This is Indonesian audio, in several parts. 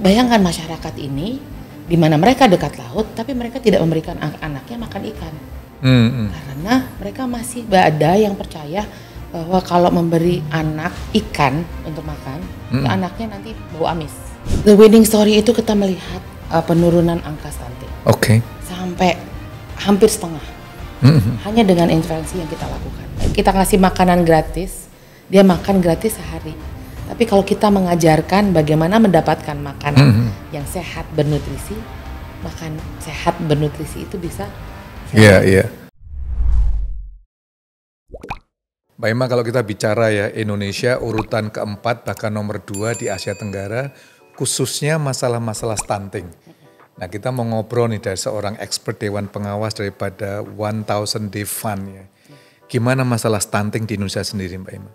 bayangkan masyarakat ini di mana mereka dekat laut, tapi mereka tidak memberikan anaknya makan ikan. Karena mereka masih ada yang percaya bahwa kalau memberi anak ikan untuk makan, anaknya nanti bau amis. The winning story itu kita melihat penurunan angka stunting. Sampai hampir setengah. Hanya dengan intervensi yang kita lakukan. Kita kasih makanan gratis, dia makan gratis sehari. Tapi kalau kita mengajarkan bagaimana mendapatkan makanan yang sehat bernutrisi, makan sehat bernutrisi itu bisa. Iya. Mbak Ima, kalau kita bicara ya, Indonesia urutan keempat bahkan nomor 2 di Asia Tenggara, khususnya masalah-masalah stunting. Nah, kita mau ngobrol nih dari seorang expert Dewan Pengawas daripada 1000 Day Fund ya. Gimana masalah stunting di Indonesia sendiri, Mbak Ima?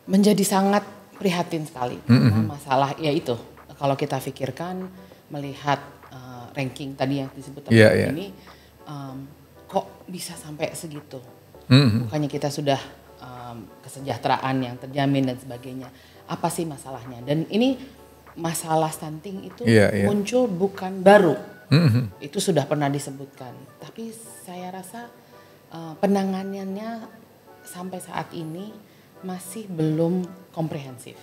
Menjadi sangat prihatin sekali. Karena masalah ya itu, kalau kita pikirkan melihat ranking tadi yang disebut ini, kok bisa sampai segitu? Bukannya kita sudah kesejahteraan yang terjamin dan sebagainya. Apa sih masalahnya? Dan ini masalah stunting itu muncul bukan baru. Itu sudah pernah disebutkan. Tapi saya rasa penanganannya sampai saat ini masih belum komprehensif.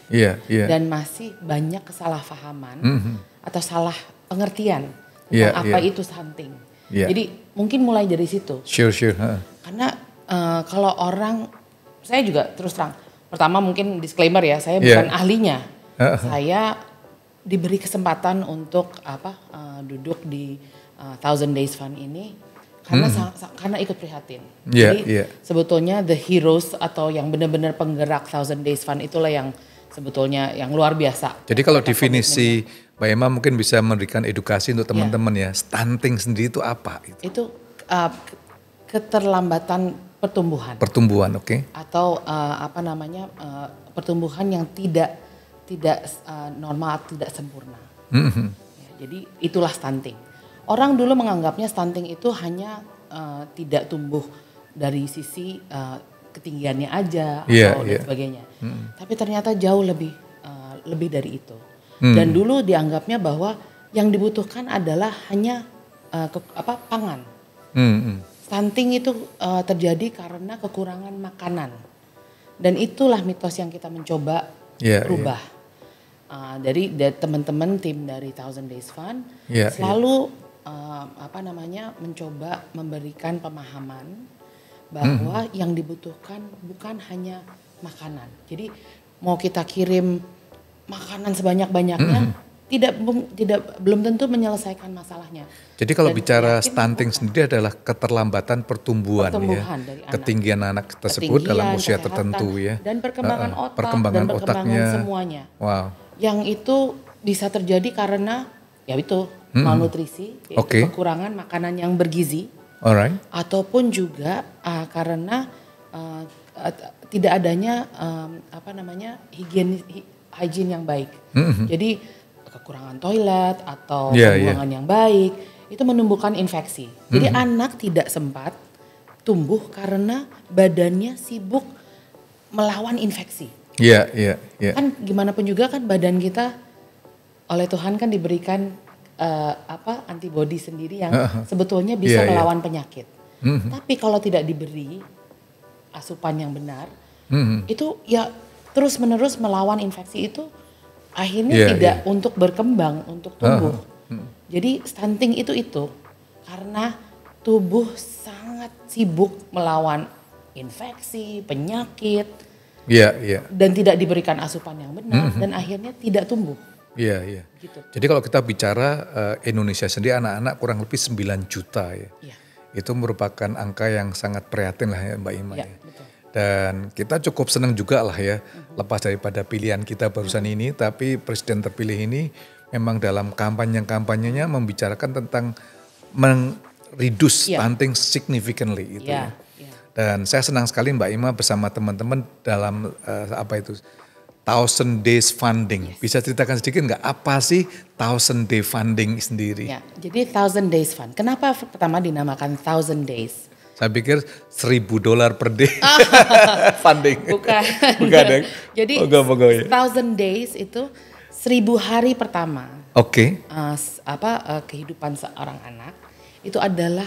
Dan masih banyak kesalahpahaman atau salah pengertian tentang apa itu stunting. Jadi mungkin mulai dari situ. Karena kalau orang, saya juga terus terang, pertama mungkin disclaimer ya, saya bukan ahlinya. Saya diberi kesempatan untuk duduk di 1000 Days Fund ini karena ikut prihatin. Jadi sebetulnya the heroes atau yang benar-benar penggerak 1000 Days Fund itulah yang sebetulnya yang luar biasa. Jadi kalau definisi Mbak Ima mungkin bisa memberikan edukasi untuk teman-teman ya, stunting sendiri itu apa? Itu keterlambatan pertumbuhan. Atau pertumbuhan yang tidak normal, tidak sempurna. Jadi itulah stunting. Orang dulu menganggapnya stunting itu hanya tidak tumbuh dari sisi ketinggiannya aja atau dan sebagainya. Tapi ternyata jauh lebih dari itu. Dan dulu dianggapnya bahwa yang dibutuhkan adalah hanya pangan. Stunting itu terjadi karena kekurangan makanan. Dan itulah mitos yang kita mencoba rubah. Dari teman-teman tim dari 1000 Days Fund selalu mencoba memberikan pemahaman bahwa yang dibutuhkan bukan hanya makanan. Jadi mau kita kirim makanan sebanyak-banyaknya belum tentu menyelesaikan masalahnya. Jadi kalau bicara stunting sendiri adalah keterlambatan pertumbuhan ya, ketinggian anak tersebut dalam usia tertentu ya, dan perkembangan otak dan perkembangan semuanya. Yang itu bisa terjadi karena ya itu malnutrisi, kekurangan makanan yang bergizi, ataupun juga karena tidak adanya hygiene yang baik. Jadi kekurangan toilet atau pembuangan yang baik itu menumbuhkan infeksi. Jadi anak tidak sempat tumbuh karena badannya sibuk melawan infeksi. Kan gimana pun juga kan badan kita oleh Tuhan kan diberikan antibodi sendiri yang sebetulnya bisa melawan penyakit. Tapi kalau tidak diberi asupan yang benar, itu ya terus menerus melawan infeksi itu akhirnya tidak untuk berkembang, untuk tumbuh. Jadi stunting itu karena tubuh sangat sibuk melawan infeksi, penyakit, dan tidak diberikan asupan yang benar, dan akhirnya tidak tumbuh. Gitu. Jadi kalau kita bicara Indonesia sendiri anak-anak kurang lebih 9 juta ya. Itu merupakan angka yang sangat prihatin lah ya Mbak Ima ya. Betul. Dan kita cukup senang juga lah ya, lepas daripada pilihan kita barusan ini, tapi presiden terpilih ini memang dalam kampanyenya membicarakan tentang reduce stunting significantly itu ya. Dan saya senang sekali Mbak Ima bersama teman-teman dalam 1000 Days Funding. Bisa ceritakan sedikit nggak apa sih 1000 Day Funding sendiri? Ya, jadi 1000 Days Fund. Kenapa pertama dinamakan 1000 Days? Saya pikir $1,000 per day funding. Bukan. Ya? Jadi 1000 Days itu 1000 hari pertama. Oke. Kehidupan seorang anak itu adalah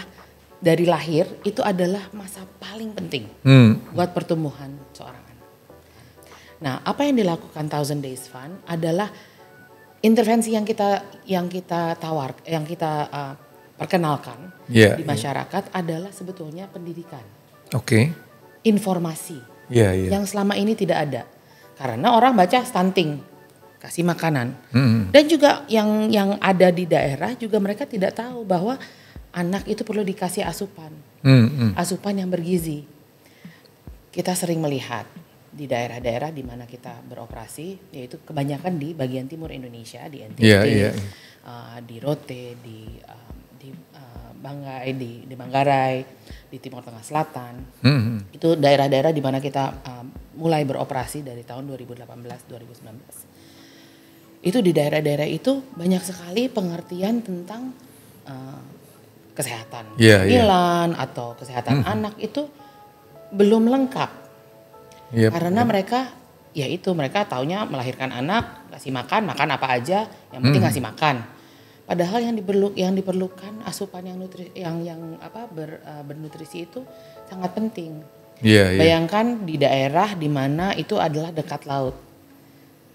dari lahir itu adalah masa paling penting buat pertumbuhan seorang anak. Nah, apa yang dilakukan Thousand Days Fund adalah intervensi yang kita perkenalkan di masyarakat adalah sebetulnya pendidikan. Oke. Informasi yang selama ini tidak ada. Karena orang baca stunting, kasih makanan. Dan juga yang ada di daerah juga mereka tidak tahu bahwa anak itu perlu dikasih asupan. Asupan yang bergizi. Kita sering melihat di daerah-daerah di mana kita beroperasi, yaitu kebanyakan di bagian timur Indonesia, di NTT, di Rote, di Banggai, di Manggarai, di Timur Tengah Selatan. Itu daerah-daerah di mana kita mulai beroperasi dari tahun 2018-2019. Itu di daerah-daerah itu banyak sekali pengertian tentang kesehatan kehamilan atau kesehatan anak itu belum lengkap. Karena mereka taunya melahirkan anak, kasih makan apa aja, yang penting ngasih makan. Padahal yang diperlukan asupan bernutrisi itu sangat penting. Bayangkan di daerah di mana itu adalah dekat laut.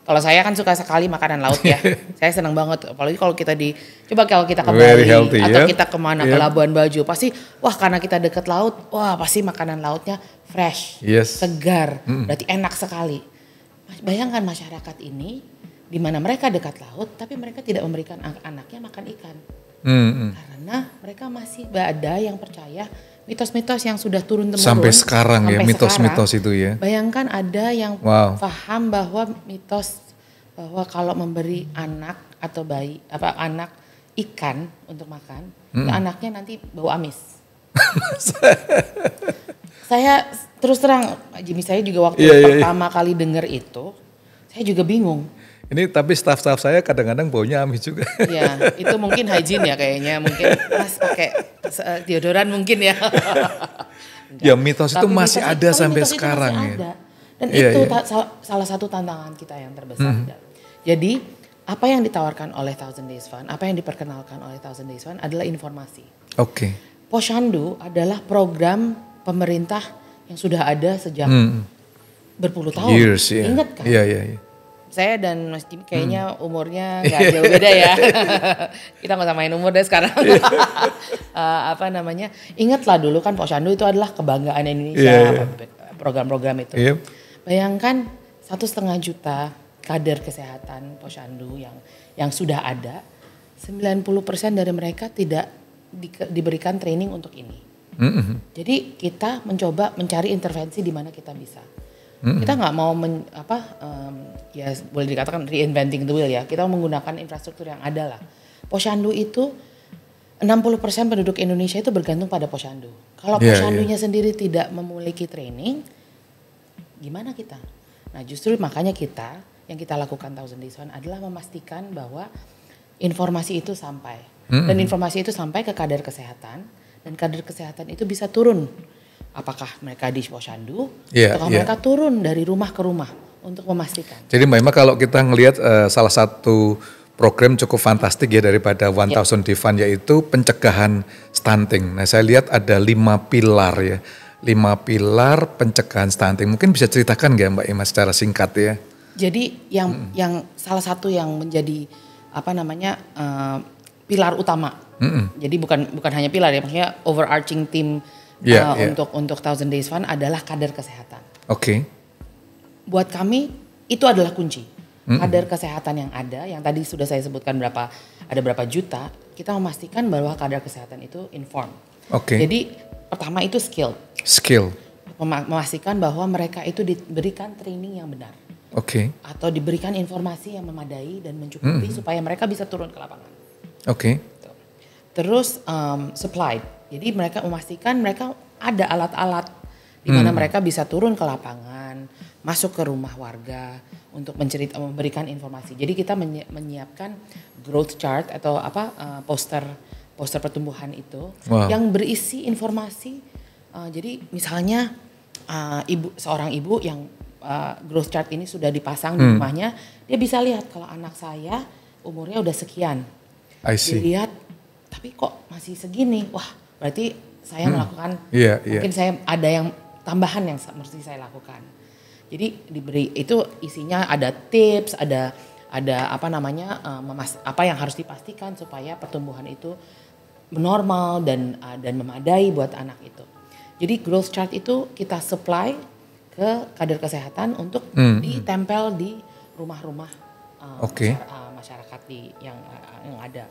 Kalau saya kan suka sekali makanan laut ya. Saya senang banget, apalagi kalau kita kalau kita ke Bali atau kita kemana ke Labuan Bajo, pasti karena kita dekat laut, pasti makanan lautnya fresh, segar, berarti enak sekali. Bayangkan masyarakat ini di mana mereka dekat laut, tapi mereka tidak memberikan anaknya makan ikan. Karena mereka masih ada yang percaya mitos-mitos yang sudah turun-temurun. Sampai sekarang mitos-mitos itu ya. Bayangkan ada yang paham bahwa bahwa kalau memberi anak atau anak ikan untuk makan, anaknya nanti bau amis. Saya terus terang, Jimmy, saya juga waktu pertama kali dengar itu, saya juga bingung. Ini tapi staf-staf saya kadang-kadang baunya amis juga. Iya, itu mungkin hygiene ya kayaknya. Mungkin Mas pakai deodoran mungkin ya. Ya mitos itu masih ada sampai sekarang ya. Dan itu salah satu tantangan kita yang terbesar. Jadi apa yang ditawarkan oleh Thousand Days Fund, apa yang diperkenalkan oleh Thousand Days Fund adalah informasi. Oke. Posyandu adalah program pemerintah yang sudah ada sejak berpuluh tahun. Years, Ingat kan? Iya. Saya dan Mas Jimmy kayaknya umurnya nggak jauh beda ya. Kita nggak samain umur deh sekarang. Ingatlah dulu kan Posyandu itu adalah kebanggaan Indonesia, program-program itu. Bayangkan 1,5 juta kader kesehatan Posyandu yang sudah ada, 90% dari mereka tidak diberikan training untuk ini. Jadi kita mencoba mencari intervensi di mana kita bisa. Kita nggak mau boleh dikatakan reinventing the wheel ya. Kita menggunakan infrastruktur yang ada lah. Posyandu itu 60% penduduk Indonesia itu bergantung pada Posyandu. Kalau Posyandunya sendiri tidak memiliki training, gimana kita? Nah justru makanya yang kita lakukan Thousand Days Fund adalah memastikan bahwa informasi itu sampai. Dan informasi itu sampai ke kader kesehatan. Dan kader kesehatan itu bisa turun. Apakah mereka di Posyandu atau mereka turun dari rumah ke rumah untuk memastikan. Jadi Mbak Ima kalau kita ngelihat salah satu program cukup fantastik ya daripada 1000 Days Fund yaitu pencegahan stunting. Nah saya lihat ada 5 pilar ya. 5 pilar pencegahan stunting. Mungkin bisa ceritakan nggak Mbak Ima secara singkat ya. Jadi yang salah satu yang menjadi pilar utama. Jadi bukan hanya pilar ya, maksudnya overarching team untuk Thousand Days Fund adalah kader kesehatan. Oke. Buat kami itu adalah kunci. Kader kesehatan yang ada, yang tadi sudah saya sebutkan ada berapa juta, kita memastikan bahwa kader kesehatan itu informed. Oke. Jadi pertama itu skill. Memastikan bahwa mereka itu diberikan training yang benar. Oke. Atau diberikan informasi yang memadai dan mencukupi supaya mereka bisa turun ke lapangan. Oke. Terus supply. Jadi mereka memastikan mereka ada alat-alat di mana mereka bisa turun ke lapangan, masuk ke rumah warga untuk memberikan informasi. Jadi kita menyiapkan growth chart atau poster pertumbuhan itu yang berisi informasi. Jadi misalnya seorang ibu yang growth chart ini sudah dipasang di rumahnya, dia bisa lihat kalau anak saya umurnya udah sekian. I see. Dilihat, tapi kok masih segini? Wah, berarti saya melakukan, mungkin saya ada yang tambahan yang mesti saya lakukan. Jadi diberi itu isinya ada tips, ada apa namanya apa yang harus dipastikan supaya pertumbuhan itu normal dan memadai buat anak itu. Jadi growth chart itu kita supply ke kader kesehatan untuk ditempel di rumah-rumah masyarakat yang ada.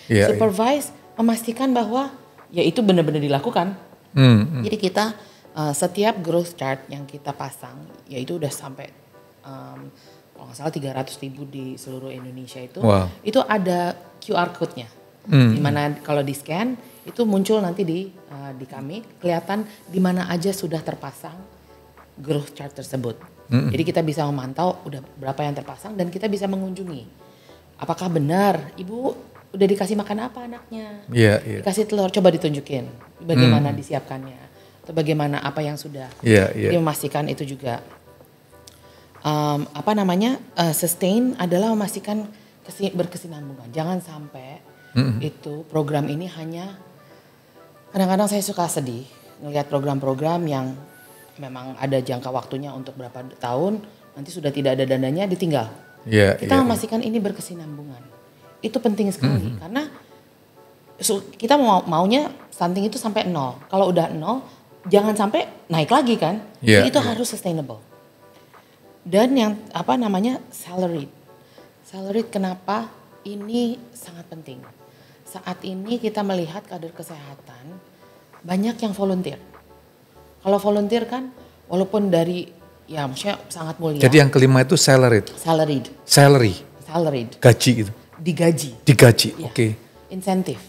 Supervise memastikan bahwa ya itu benar-benar dilakukan. Jadi kita setiap growth chart yang kita pasang, yaitu udah sampai kalau nggak salah 300.000 di seluruh Indonesia itu ada QR code-nya. Dimana kalau di scan itu muncul nanti di kami kelihatan di mana aja sudah terpasang growth chart tersebut. Jadi kita bisa memantau udah berapa yang terpasang dan kita bisa mengunjungi. Apakah benar ibu udah dikasih makan apa anaknya? Dikasih telur, coba ditunjukin bagaimana disiapkannya atau bagaimana apa yang sudah. Jadi memastikan itu juga sustain adalah memastikan berkesinambungan. Jangan sampai itu program ini hanya, kadang-kadang saya suka sedih ngelihat program-program yang memang ada jangka waktunya untuk berapa tahun, nanti sudah tidak ada dananya ditinggal. Kita memastikan ini berkesinambungan. Itu penting sekali karena kita maunya stunting itu sampai 0. Kalau udah 0 jangan sampai naik lagi kan. Jadi itu harus sustainable. Dan yang salaried. Salaried kenapa ini sangat penting. Saat ini kita melihat kader kesehatan banyak yang volunteer. Kalau volunteer kan walaupun dari ya maksudnya sangat mulia. Jadi yang kelima itu salaried. Salaried. Gaji gitu. Digaji. Ya. Oke. Insentif.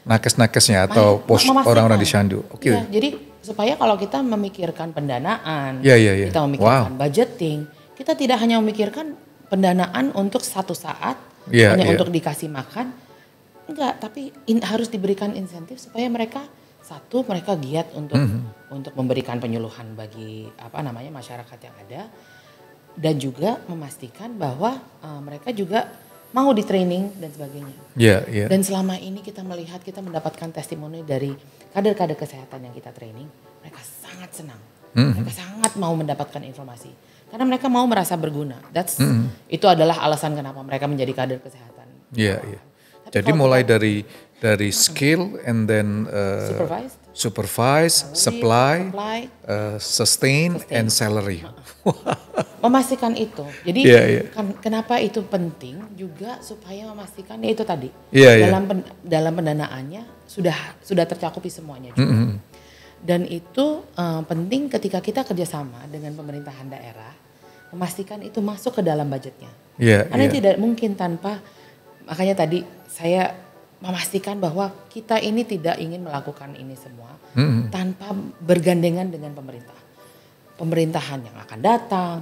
Nakes-nakesnya atau pos orang-orang di Shandu. Ya, jadi supaya kalau kita memikirkan pendanaan, kita memikirkan budgeting, kita tidak hanya memikirkan pendanaan untuk satu saat untuk dikasih makan, enggak, tapi harus diberikan insentif supaya mereka giat untuk memberikan penyuluhan bagi masyarakat yang ada dan juga memastikan bahwa mereka juga mau di training dan sebagainya. Dan selama ini kita mendapatkan testimoni dari kader-kader kesehatan yang kita training, mereka sangat senang. Mereka sangat mau mendapatkan informasi karena mereka mau merasa berguna. Itu adalah alasan kenapa mereka menjadi kader kesehatan. Jadi mulai dari skill and then supervise, supply, sustain and salary. Memastikan itu. Jadi kenapa itu penting juga supaya memastikan itu tadi dalam pendanaannya sudah tercakupi semuanya juga. Dan itu penting ketika kita kerjasama dengan pemerintahan daerah memastikan itu masuk ke dalam budgetnya. Karena tidak mungkin tanpa, makanya tadi saya memastikan bahwa kita ini tidak ingin melakukan ini semua tanpa bergandengan dengan pemerintah. Pemerintahan yang akan datang,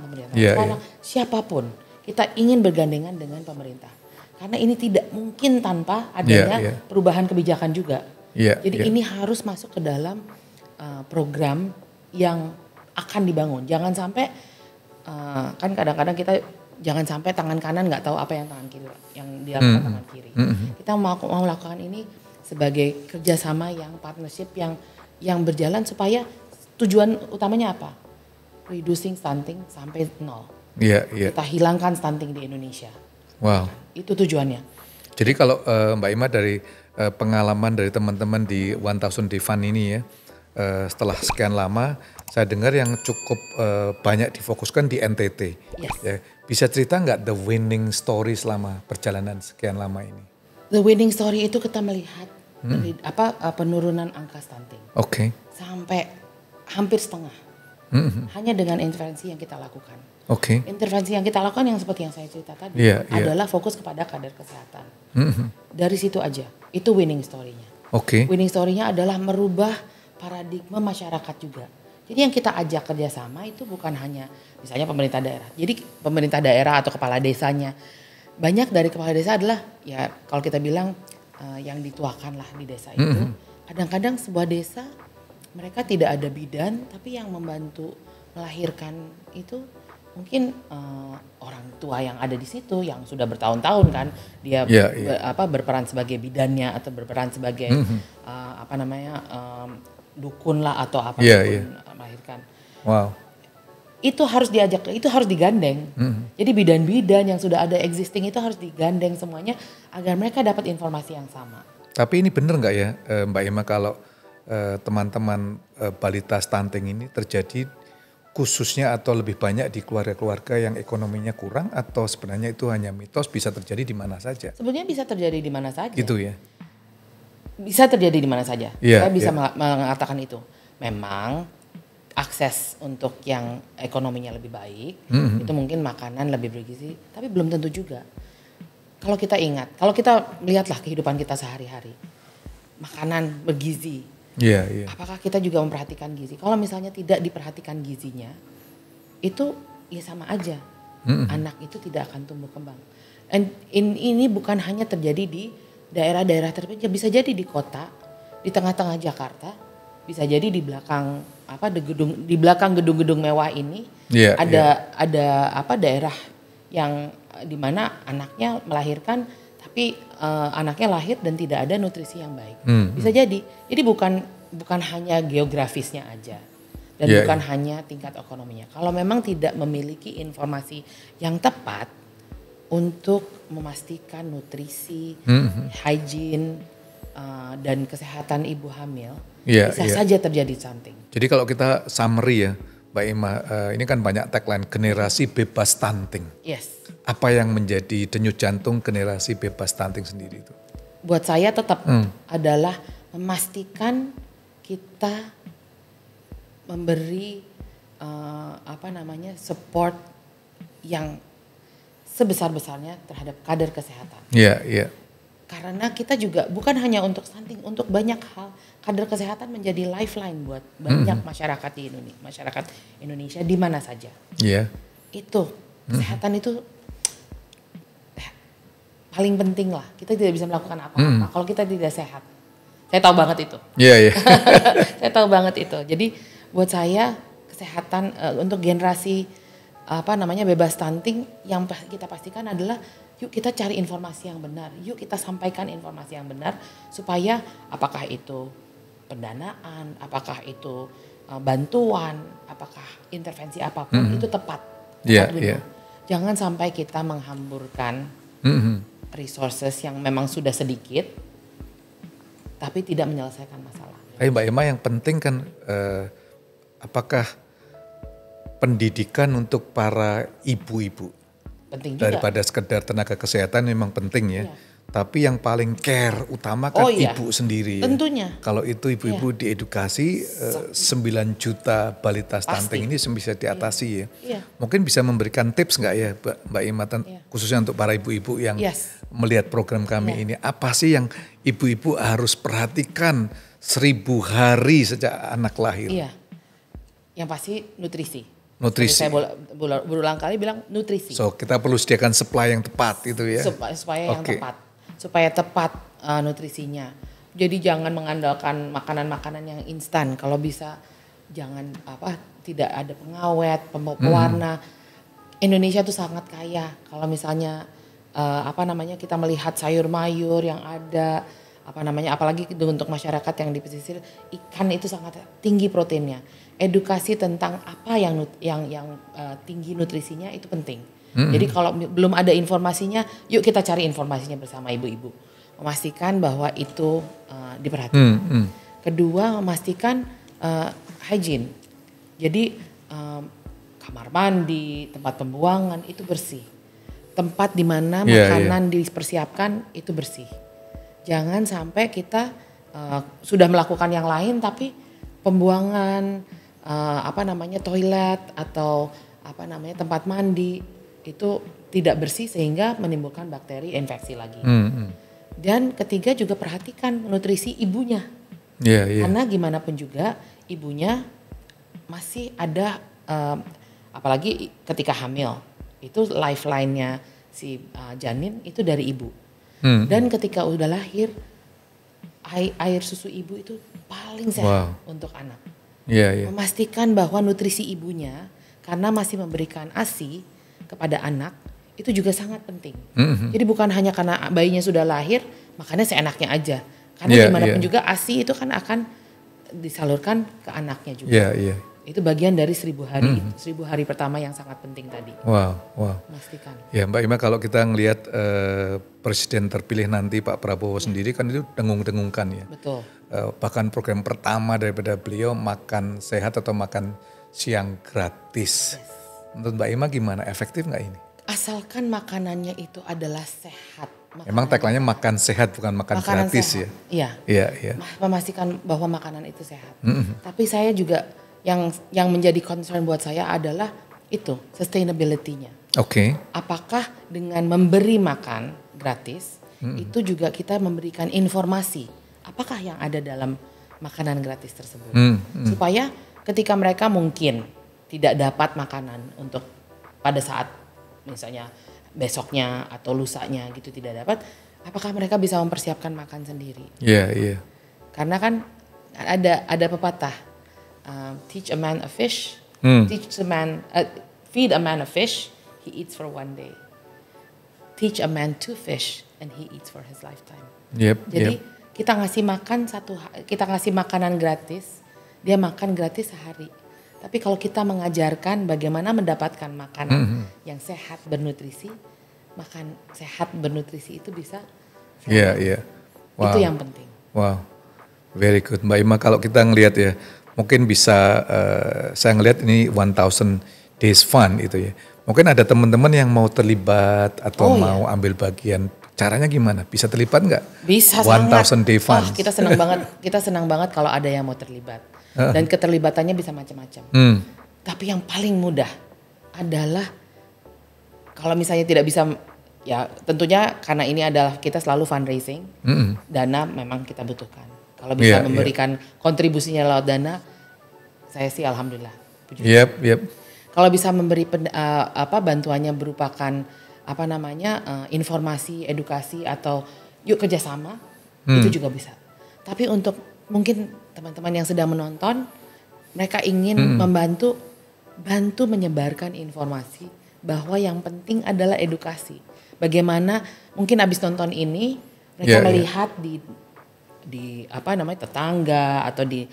siapapun, kita ingin bergandengan dengan pemerintah. Karena ini tidak mungkin tanpa adanya perubahan kebijakan juga. Jadi ini harus masuk ke dalam program yang akan dibangun. Jangan sampai kan kadang-kadang kita jangan sampai tangan kanan nggak tahu apa yang tangan kiri yang dilakukan tangan kiri. Kita mau melakukan ini sebagai kerjasama yang partnership yang berjalan supaya tujuan utamanya apa? Reducing stunting sampai 0. Kita hilangkan stunting di Indonesia. Wow. Itu tujuannya. Jadi kalau Mbak Ima dari pengalaman dari teman-teman di 1000 Day Fund ini ya, setelah sekian lama saya dengar yang cukup banyak difokuskan di NTT. Ya, bisa cerita nggak the winning story selama perjalanan sekian lama ini? The winning story itu kita melihat penurunan angka stunting. Sampai hampir setengah. Hanya dengan intervensi yang kita lakukan. Intervensi yang kita lakukan yang seperti yang saya cerita tadi adalah fokus kepada kader kesehatan. Dari situ aja, itu winning story-nya. Winning story-nya adalah merubah paradigma masyarakat juga. Jadi yang kita ajak kerjasama itu bukan hanya misalnya pemerintah daerah. Jadi pemerintah daerah atau kepala desanya. Banyak dari kepala desa adalah ya kalau kita bilang yang dituakan lah di desa itu. Kadang-kadang sebuah desa mereka tidak ada bidan tapi yang membantu melahirkan itu mungkin orang tua yang ada di situ yang sudah bertahun-tahun kan dia berperan sebagai bidannya atau berperan sebagai dukun lah atau apa melahirkan. Wow. Itu harus diajak, itu harus digandeng. Jadi bidan-bidan yang sudah ada existing itu harus digandeng semuanya agar mereka dapat informasi yang sama. Tapi ini benar nggak ya Mbak Ima kalau teman-teman balita stunting ini terjadi khususnya atau lebih banyak di keluarga-keluarga yang ekonominya kurang atau sebenarnya itu hanya mitos, bisa terjadi di mana saja? Sebenarnya bisa terjadi di mana saja. Gitu ya? Bisa terjadi di mana saja. Saya bisa mengatakan itu. Memang akses untuk yang ekonominya lebih baik, itu mungkin makanan lebih bergizi, tapi belum tentu juga. Kalau kita ingat, kalau kita lihatlah kehidupan kita sehari-hari, makanan bergizi, apakah kita juga memperhatikan gizi? Kalau misalnya tidak diperhatikan gizinya, itu ya sama aja, anak itu tidak akan tumbuh kembang. Dan ini bukan hanya terjadi di daerah-daerah terpencil, bisa jadi di kota, di tengah-tengah Jakarta, bisa jadi di belakang di belakang gedung-gedung mewah ini ada daerah yang dimana anaknya melahirkan tapi anaknya lahir dan tidak ada nutrisi yang baik. Bisa jadi bukan hanya geografisnya aja dan bukan hanya tingkat ekonominya. Kalau memang tidak memiliki informasi yang tepat untuk memastikan nutrisi, hygiene dan kesehatan ibu hamil, bisa saja terjadi stunting. Jadi kalau kita summary ya Mbak Ima, ini kan banyak tagline generasi bebas stunting. Yes. Apa yang menjadi denyut jantung generasi bebas stunting sendiri itu? Buat saya tetap adalah memastikan kita memberi support yang sebesar-besarnya terhadap kader kesehatan. Iya. Karena kita juga bukan hanya untuk stunting, untuk banyak hal kader kesehatan menjadi lifeline buat banyak masyarakat di Indonesia di mana saja. Iya. Itu kesehatan itu paling penting lah. Kita tidak bisa melakukan apa-apa kalau kita tidak sehat. Saya tahu banget itu. Iya. Saya tahu banget itu. Jadi buat saya kesehatan untuk generasi bebas stunting yang kita pastikan adalah yuk kita cari informasi yang benar, yuk kita sampaikan informasi yang benar supaya apakah itu pendanaan, apakah itu bantuan, apakah intervensi apapun itu tepat. Iya. Jangan sampai kita menghamburkan resources yang memang sudah sedikit tapi tidak menyelesaikan masalah. Mbak Ima, yang penting kan apakah pendidikan untuk para ibu-ibu penting juga. Daripada sekedar tenaga kesehatan memang penting ya. Tapi yang paling care utama kan ibu sendiri. Tentunya. Kalau itu ibu-ibu diedukasi 9 juta balita stunting ini bisa diatasi ya. Mungkin bisa memberikan tips nggak ya Mbak Ima, khususnya untuk para ibu-ibu yang melihat program kami ini. Apa sih yang ibu-ibu harus perhatikan 1000 hari sejak anak lahir? Iya. Yang pasti nutrisi. Nutrisi. Saya berulang kali bilang nutrisi. So kita perlu sediakan supply yang tepat itu ya. Supaya yang tepat. Supaya tepat nutrisinya. Jadi jangan mengandalkan makanan-makanan yang instan. Kalau bisa jangan tidak ada pengawet, pewarna. Indonesia tuh sangat kaya. Kalau misalnya kita melihat sayur mayur yang ada, apalagi untuk masyarakat yang di pesisir, ikan itu sangat tinggi proteinnya. Edukasi tentang apa yang tinggi nutrisinya itu penting. Jadi kalau belum ada informasinya, yuk kita cari informasinya bersama ibu-ibu. Memastikan bahwa itu diperhatikan. Kedua, memastikan hygiene. Jadi kamar mandi, tempat pembuangan itu bersih. Tempat di mana makanan dipersiapkan itu bersih. Jangan sampai kita sudah melakukan yang lain tapi pembuangan toilet atau tempat mandi itu tidak bersih sehingga menimbulkan bakteri infeksi lagi. Dan ketiga juga perhatikan nutrisi ibunya. Karena gimana pun juga ibunya masih ada apalagi ketika hamil itu lifeline-nya si janin itu dari ibu. Dan ketika udah lahir air susu ibu itu paling sehat untuk anak. Memastikan bahwa nutrisi ibunya, karena masih memberikan ASI kepada anak itu juga sangat penting. Jadi bukan hanya karena bayinya sudah lahir makanya seenaknya aja. Karena dimanapun juga ASI itu kan akan disalurkan ke anaknya juga. Itu bagian dari 1000 hari, 1000 hari pertama yang sangat penting tadi. Wow. Memastikan. Ya Mbak Ima, kalau kita ngelihat presiden terpilih nanti Pak Prabowo sendiri kan itu dengung-dengungkan ya. Betul. Bahkan program pertama daripada beliau makan sehat atau makan siang gratis. Menurut Mbak Ima gimana? Efektif nggak ini? Asalkan makanannya itu adalah sehat. Emang tagline-nya makan sehat bukan makan gratis sehat. ya? Iya. Memastikan bahwa makanan itu sehat. Tapi saya juga yang menjadi concern buat saya adalah itu sustainability-nya. Oke. Apakah dengan memberi makan gratis itu juga kita memberikan informasi apakah yang ada dalam makanan gratis tersebut, supaya ketika mereka mungkin tidak dapat makanan untuk pada saat misalnya besoknya atau lusanya gitu tidak dapat, apakah mereka bisa mempersiapkan makan sendiri? Iya. Karena kan ada pepatah, teach a man a fish, feed a man a fish, he eats for one day. Teach a man to fish and he eats for his lifetime. Jadi kita ngasih makanan gratis, dia makan gratis sehari. Tapi kalau kita mengajarkan bagaimana mendapatkan makanan yang sehat bernutrisi, makan sehat bernutrisi itu bisa. Iya. Wow. Itu yang penting. Wow, very good Mbak Ima. Kalau kita ngelihat ya, mungkin bisa saya ngelihat ini 1000 Days Fund itu ya. Mungkin ada teman-teman yang mau terlibat atau mau ambil bagian. Caranya gimana? Bisa terlibat nggak? Bisa 1000 Day Fund. Kita senang banget. Kita senang banget kalau ada yang mau terlibat. Dan keterlibatannya bisa macam-macam. Tapi yang paling mudah adalah kalau misalnya tidak bisa, ya tentunya karena ini adalah kita selalu fundraising, dana memang kita butuhkan. Kalau bisa memberikan kontribusinya lewat dana, saya sih alhamdulillah. Yep. Kalau bisa memberi bantuannya berupakan informasi, edukasi atau yuk kerjasama, itu juga bisa. Tapi untuk mungkin teman-teman yang sedang menonton, mereka ingin bantu menyebarkan informasi bahwa yang penting adalah edukasi. Bagaimana mungkin habis nonton ini mereka melihat di tetangga atau di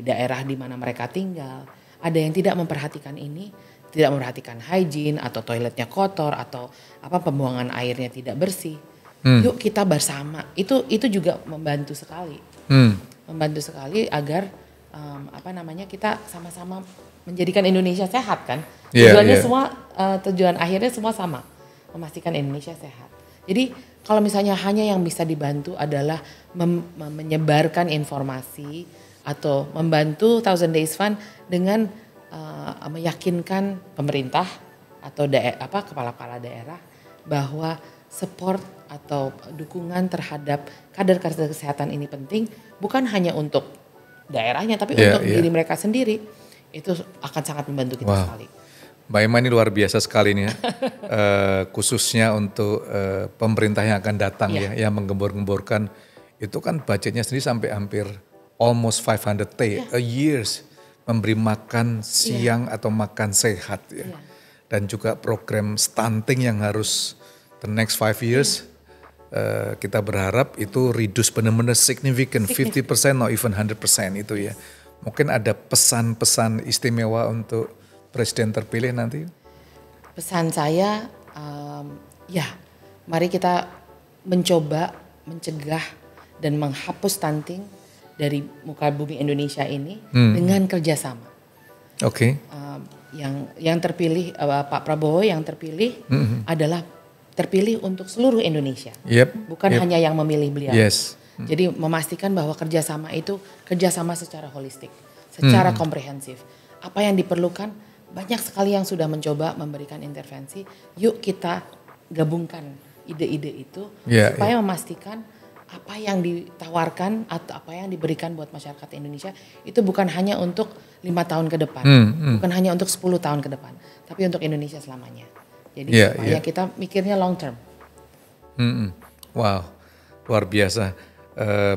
daerah di mana mereka tinggal ada yang tidak memperhatikan ini, tidak memperhatikan hygiene atau toiletnya kotor atau pembuangan airnya tidak bersih. Yuk kita bersama. Itu juga membantu sekali. Membantu sekali agar kita sama-sama menjadikan Indonesia sehat kan. Tujuannya semua tujuan akhirnya semua sama, memastikan Indonesia sehat. Jadi kalau misalnya hanya yang bisa dibantu adalah menyebarkan informasi atau membantu 1000 Days Fund dengan meyakinkan pemerintah atau kepala-kepala daerah bahwa support atau dukungan terhadap kader-kader kesehatan ini penting, bukan hanya untuk daerahnya tapi untuk diri mereka sendiri. Itu akan sangat membantu kita sekali. Mbak Ima ini luar biasa sekali nih ya. Khususnya untuk pemerintah yang akan datang yang menggembor-gemborkan. Itu kan budgetnya sendiri sampai hampir almost 500T a years. Memberi makan siang atau makan sehat ya. Dan juga program stunting yang harus the next 5 years. Kita berharap itu reduce benar-benar significant. 50% or even 100% itu ya. Mungkin ada pesan-pesan istimewa untuk presiden terpilih nanti? Pesan saya, mari kita mencoba mencegah dan menghapus stunting dari muka bumi Indonesia ini dengan kerjasama. Oke. Yang terpilih Pak Prabowo yang terpilih adalah terpilih untuk seluruh Indonesia, bukan hanya yang memilih beliau. Jadi memastikan bahwa kerjasama itu kerjasama secara holistik, secara komprehensif. Apa yang diperlukan, banyak sekali yang sudah mencoba memberikan intervensi. Yuk kita gabungkan ide-ide itu supaya memastikan apa yang ditawarkan atau apa yang diberikan buat masyarakat Indonesia itu bukan hanya untuk 5 tahun ke depan, bukan hanya untuk 10 tahun ke depan, tapi untuk Indonesia selamanya. Jadi supaya kita mikirnya long term. Wow, luar biasa.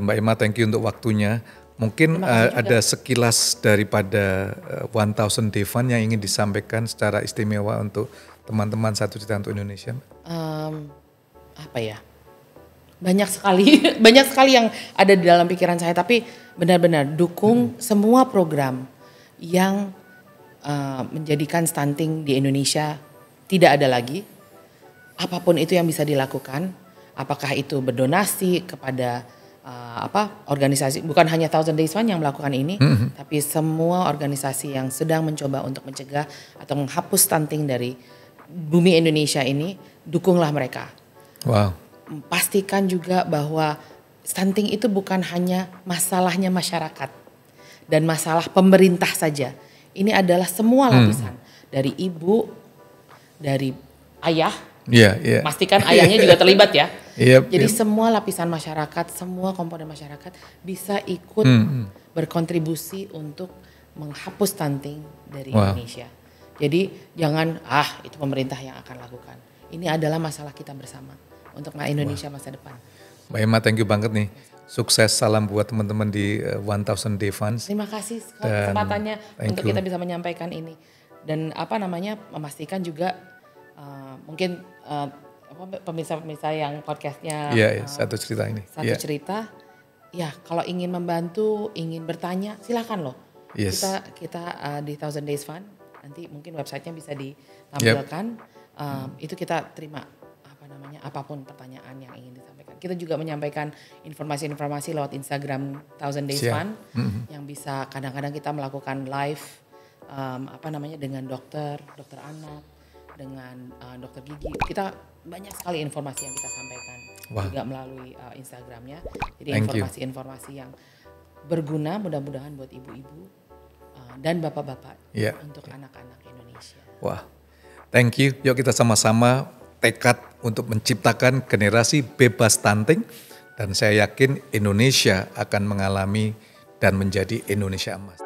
Mbak Ima, thank you untuk waktunya. Mungkin ada sekilas daripada 1000 Day Fund yang ingin disampaikan secara istimewa untuk teman-teman 1 Juta untuk Indonesia. Apa ya? Banyak sekali yang ada di dalam pikiran saya. Tapi benar-benar dukung semua program yang menjadikan stunting di Indonesia tidak ada lagi. Apapun itu yang bisa dilakukan. Apakah itu berdonasi kepada organisasi, bukan hanya 1000 Days Fund yang melakukan ini, tapi semua organisasi yang sedang mencoba untuk mencegah atau menghapus stunting dari bumi Indonesia ini, dukunglah mereka. Wow. Pastikan juga bahwa stunting itu bukan hanya masalahnya masyarakat dan masalah pemerintah saja. Ini adalah semua lapisan, dari ibu, dari ayah. Pastikan ayahnya juga terlibat ya. Jadi semua lapisan masyarakat, semua komponen masyarakat bisa ikut berkontribusi untuk menghapus stunting dari Indonesia. Jadi jangan itu pemerintah yang akan lakukan. Ini adalah masalah kita bersama untuk Indonesia masa depan. Mbak Emma, thank you banget nih. Sukses, salam buat teman-teman di 1000 Day Fund. Terima kasih kesempatannya untuk kita bisa menyampaikan ini. Dan memastikan juga mungkin pemirsa-pemirsa yang podcastnya Satu Cerita ini. Satu Cerita, ya kalau ingin membantu, ingin bertanya, silakan loh. Kita di 1000 Days Fund, nanti mungkin websitenya bisa ditampilkan. Itu kita terima apapun pertanyaan yang ingin disampaikan. Kita juga menyampaikan informasi-informasi lewat Instagram 1000 Days Fund yang bisa kadang-kadang kita melakukan live dengan dokter anak, dengan dokter gigi. Kita banyak sekali informasi yang kita sampaikan juga melalui Instagramnya. Jadi informasi-informasi yang berguna mudah-mudahan buat ibu-ibu dan bapak-bapak untuk anak-anak Indonesia. Wah, thank you. Yuk kita sama-sama tekad untuk menciptakan generasi bebas stunting, dan saya yakin Indonesia akan mengalami dan menjadi Indonesia emas.